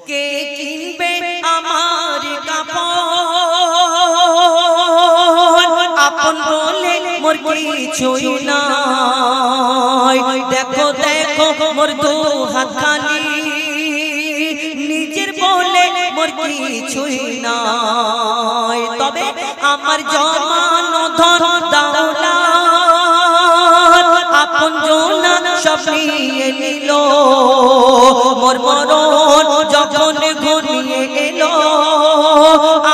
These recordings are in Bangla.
কে কিনবে আমার কাপড় আপন বলে মোর কিছুই নাই দেখো দেখো মোর দু হাত খালি নিজের বলে মোর কিছুই নাই তবে আমার জমানো ধন দৌলত আপন জনা সব নিয়ে নিল মোর মরণ যখন ঘনিয়ে এলো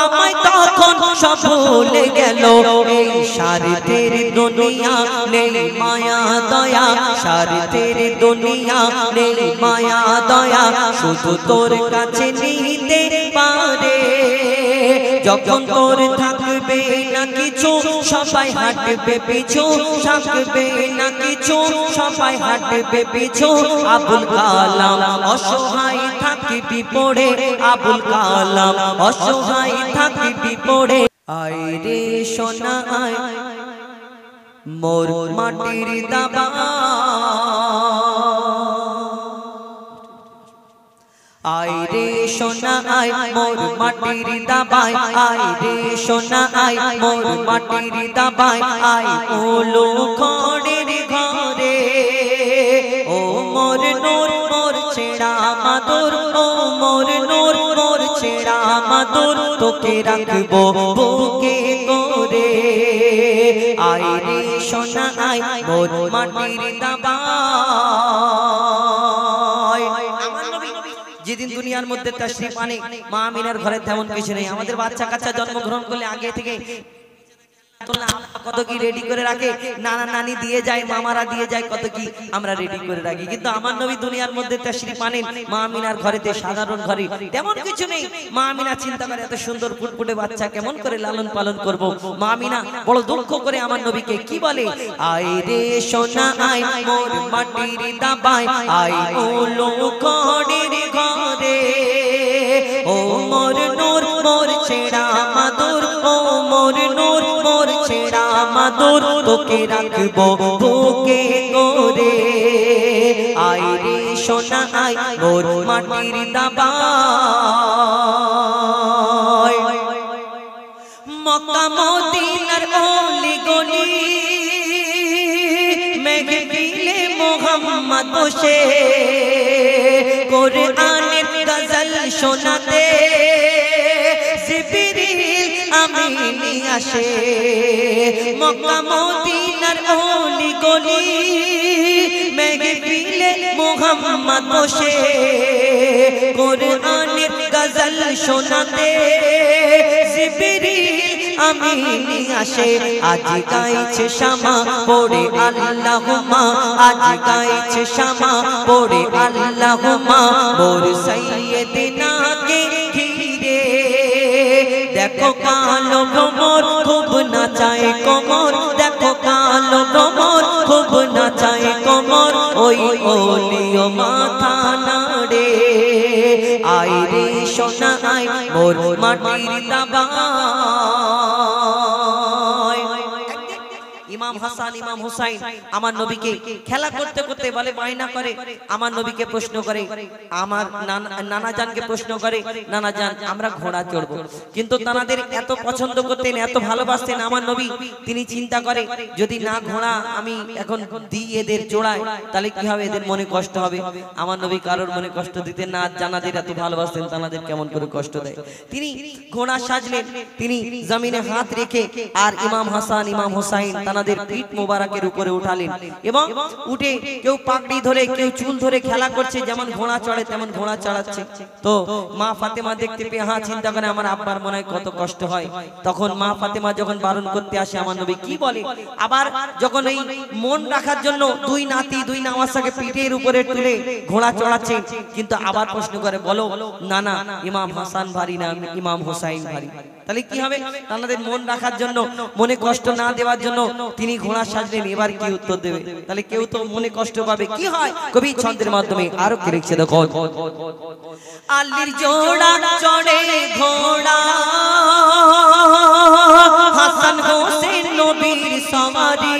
আমায় তখন সব ভুলে গেল এই স্বার্থের দুনিয়া নেই মায়া দয়া স্বার্থের দুনিয়া নেই মায়া দয়া শুধু তোর কাছে নিতে পারে যখন তোর থাকবে না কিছু সবাই হাঁটবে পিছু থাকবে না কিছু সবাই হাঁটবে পিছু আবুল কালাম অসহায় থাকবি পড়ে আবুল কালাম অসহায় থাকবি পড়ে আয় রে সোনা আয় মোর মাটির দাবা আয় রে সোনা আয় মোর মাটির দাবায় আয় রে সোনা আয় মোর মাটির দাবায় আয় ওলো খড়ের ঘরে ও মোর নূর মোর ছেড়া মাদুর ও মোর নূর মোর ছেড়া মাদুর তোকে রাখবো বুকে করে আয় রে সোনা আয় মোর মাটির দাবায় যেদিন দুনিয়ার মধ্যে তাশরীফ আনে মা আমিনার ঘরে তেমন কিছু নেই আমাদের বাচ্চা কাচ্চা জন্মগ্রহণ করলে আগে থেকে কত কি রেডি করে রাখে নানা নানি দিয়ে যায় মামারা দিয়ে যায় কত কি আমরা রেডি করে রাখি কিন্তু আমার নবী দুনিয়ার মধ্যে তাশরীফ আনেন মা আমিনার ঘরেতে সাধারণ ঘরে তেমন কিছু নেই মা আমিনা চিন্তা করে এত সুন্দর ফুটফুটে বাচ্চা কেমন করে লালন পালন করব মা আমিনা বড় দুঃখ করে আমার নবীকে কি বলে আয় রে সোনা আয় মোর মাটির দাবায় আয় ওলো খড়ের ঘরে ও মোর নূর মোর ছেড়া মাদুর ও মোর নূর মোর ছেড়া মাদুর তোকে রাখবো বুকে করে আয় রে সোনা আয় মোর মাটির দাবায় মক্কা মদিনার অলি গলি মেহফিলে মোহাম্মদ বসে কোরআনের গজল শোনাতে জিবরিল আমিনি আসে মক্কা মদিনার অলি গলি মেহফিলে মোহাম্মদ বসে কোরআনের গজল শোনাতে জিবরিল আমিনি আসে আজ গাইছে শামা পড়ে আল্লাহুম্মা আজ গাইছে শামা পড়ে আল্লাহুম্মা মোর সাইয়্যিদিনা কে ঘিরে দেখো কালো ভ্রমর খুব নাচায় কোমর দেখো কালো ভ্রমর খুব নাচায় কোমর ওই ওলিও মাথা নাড়ে আয় রে সোনা আয় মোর মাটির দাবায় ইমাম হাসান ইমাম হুসাইন আমার নবীকে খেলা করতে করতে বলে বায়না করে আমার নবীকে প্রশ্ন করে আমার নানা জানকে প্রশ্ন করে নানা জান আমরা ঘোড়া চড়বো কিন্তু তানাদের এত পছন্দ করতেন এত ভালোবাসতেন আমার নবী তিনি চিন্তা করে যদি না ঘোড়া আমি এখন দিই এদের জোড়ায় তাহলে কি হবে এদের মনে কষ্ট হবে আমার নবী কারোর মনে কষ্ট দিতেন না জানাদের এত ভালোবাসতেন তানাদের কেমন করে কষ্ট দেয় তিনি ঘোড়া সাজলেন তিনি জমিনে হাত রেখে আর ইমাম হাসান ইমাম হুসাইন তানাদের পিঠ মোবারকের উপরে উঠালেন এবং উঠে কেউ পাগড়ি ধরে কেউ চুল ধরে খেলা করছে যেমন ঘোড়া চড়ে তেমন ঘোড়া চড়াচ্ছে তো মা ফাতেমা দেখতে পেয়ে চিন্তা করে আমার আব্বার মনে হয় কত কষ্ট হয় তখন মা ফাতেমা যখন বারণ করতে আসে আমার নবী কি বলে আবার যখন এই মন রাখার জন্য দুই নাতি দুই নামাসাকে পিঠের উপরে তুলে ঘোড়া চড়াচ্ছে কিন্তু আবার প্রশ্ন করে বলো না না ইমাম হাসান ভারী না ইমাম হুসাইন ভারী তাহলে কি হবে তাদের মন রাখার জন্য মনে কষ্ট না দেওয়ার জন্য তিনি ঘোড়া সাজলেন এবার কি উত্তর দেবে তাহলে কেউ তো মনে কষ্ট পাবে কি হয় কবি ছন্দের মাধ্যমে আরো কি লিখছে দেখো আলীর জোড়া চড়ে ঘোড়া হাসান হোসেন নবীর সওয়ারি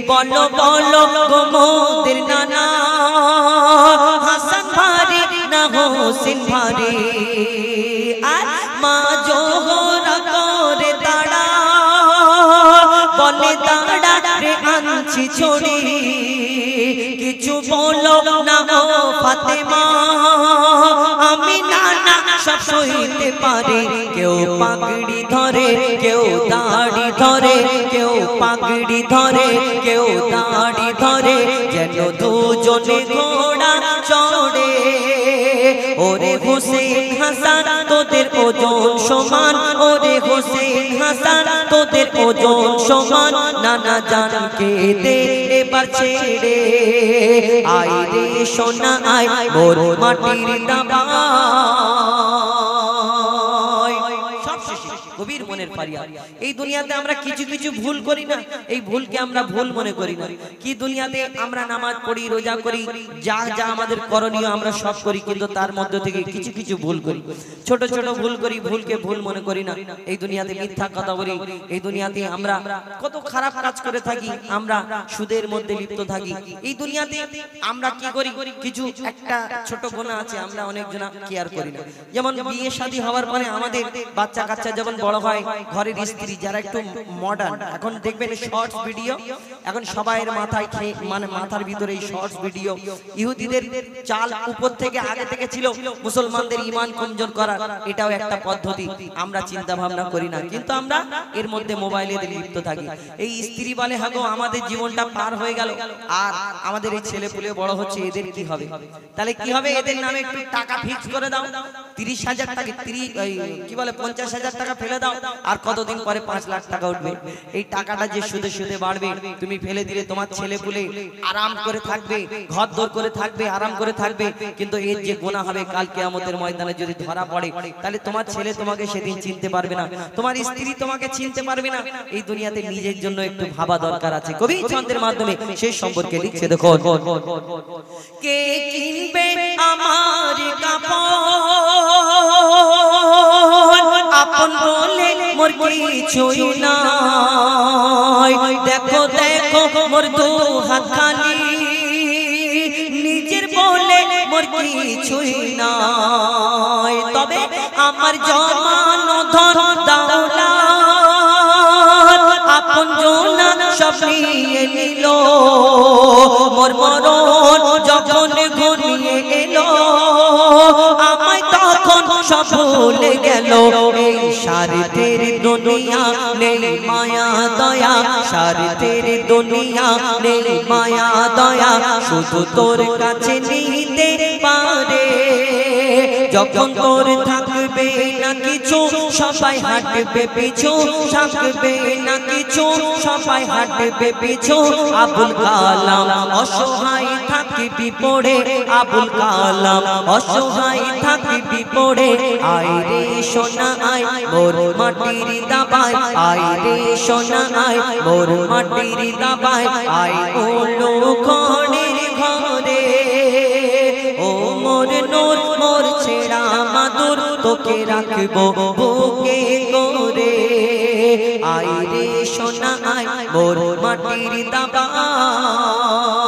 বলো বলো গো মোদের নানা হাসান ভারী না মহসিন ভারী আর মা জোহরা করে দাঁড়া বলে দাঁড়া রে আনছি ছড়ি কিছু বলো না ও ফাতেমা আমি নানা সব সইতে পারি কেউ পাগড়ি ধরে কেউ দাড়ি ধরে কেউ পাগড়ি ধরে কেউ দাড়ি ধরে যেন দুজনে ঘোড়া চড়ে ওরে হোসেন হাসান তোদের ওজন সমান ওরে হোসেন হাসান তোদের ওজন সমান নানা জানকে দে এবার ছেড়ে আয় রে সোনা আয় মোর মাটির দাবা কবির মনের ফারিয়াদ এই দুনিয়াতে আমরা কিছু কিছু ভুল করি না এই ভুলকে আমরা ভুল মনে করি না কি দুনিয়াতে আমরা নামাজ পড়ি রোজা করি যা যা আমাদের করণীয় আমরা সব করি কিন্তু তার মধ্যে থেকে কিছু কিছু ভুল করি ছোট ছোট ভুল করি ভুলকে ভুল মনে করি না এই দুনিয়াতে মিথ্যা কথা বলি এই দুনিয়াতে আমরা কত খারাপ কাজ করে থাকি আমরা সুদের মধ্যে লিপ্ত থাকি এই দুনিয়াতে আমরা কি করি কিছু একটা ছোট গুনাহ আছে আমরা অনেকজন কেয়ার করি না যেমন বিয়ে শাদী হওয়ার পরে আমাদের বাচ্চা কাচ্চা যখন বড় হয় ঘরের স্ত্রী যারা একটু মডার্ন এখন দেখবেন শর্টস ভিডিও এখন সবাইয়ের মাথায় মানে মাথার ভিতরে এই শর্টস ভিডিও ইহুদিদের চাল উপর থেকে আগে থেকে ছিল মুসলমানদের ঈমান কমজোর করার এটাও একটা পদ্ধতি আমরা চিন্তা ভাবনা করি না কিন্তু আমরা এর মধ্যে মোবাইলে লিপ্ত থাকি এই স্ত্রী বলে হাগো আমাদের জীবনটা পার হয়ে গেল আর আমাদের এই ছেলে পুলে বড় হচ্ছে এদের কি হবে তাহলে কি হবে এদের নামে একটু টাকা ফিক্স করে দাও 30,000 টাকা কি বলে 50,000 টাকা ফেলে দাও আর কতদিন পরে 5 লাখ টাকা উঠবে এই টাকাটা যে সুদে সুদে বাড়বে তুমি ফেলে দিলে তোমার ছেলে পুলে আরাম করে থাকবে ঘর দর করে থাকবে আরাম করে থাকবে কিন্তু এর যে গুনাহ হবে কাল কিয়ামতের ময়দানে যদি ধরা পড়ে তাহলে তোমার ছেলে তোমাকে সেদিন চিনতে পারবে না তোমার স্ত্রী তোমাকে চিনতে পারবে না এই দুনিয়াতে নিজের জন্য একটু ভাবা দরকার আছে কবি ছন্দের মাধ্যমে সেই সম্পর্কে লিখছে দেখো কে কিনবে আমার কাপড় আপন বলে মোর কিছুই নাই দেখো দেখো মোর দু হাত খালি নিজের বলে মোর কিছুই নাই তবে আমার জমানো ধন দৌলত আপন জনা সব নিয়ে নিল মোর মরণ যখন ঘনিয়ে এলো আমায় তখন সব ভুলে গেল এই স্বার্থের দুনিয়া নেই মায়া দয়া স্বার্থের দুনিয়া নেই মায়া দয়া শুধু তোর কাছে নিতে পারে যখন তোর থাকবে না কিছু সবাই হাঁটবে পিছু থাকবে না কিছু সবাই হাঁটবে পিছু আবুল কালাম অসহায় থাকবি পড়ে আবুল কালাম অসহায় থাকবি পড়ে আয় রে সোনা আয় মোর মাটির দাবায় আয় রে সোনা আয় মোর মাটির দাবায় আয় ওলো ঘরের ঘরে ও মোর নূর মোর ছেড়া মাদুর তোকে রাখবো বুকে করে আয় রে সোনা আয় মোর মাটির দাবায়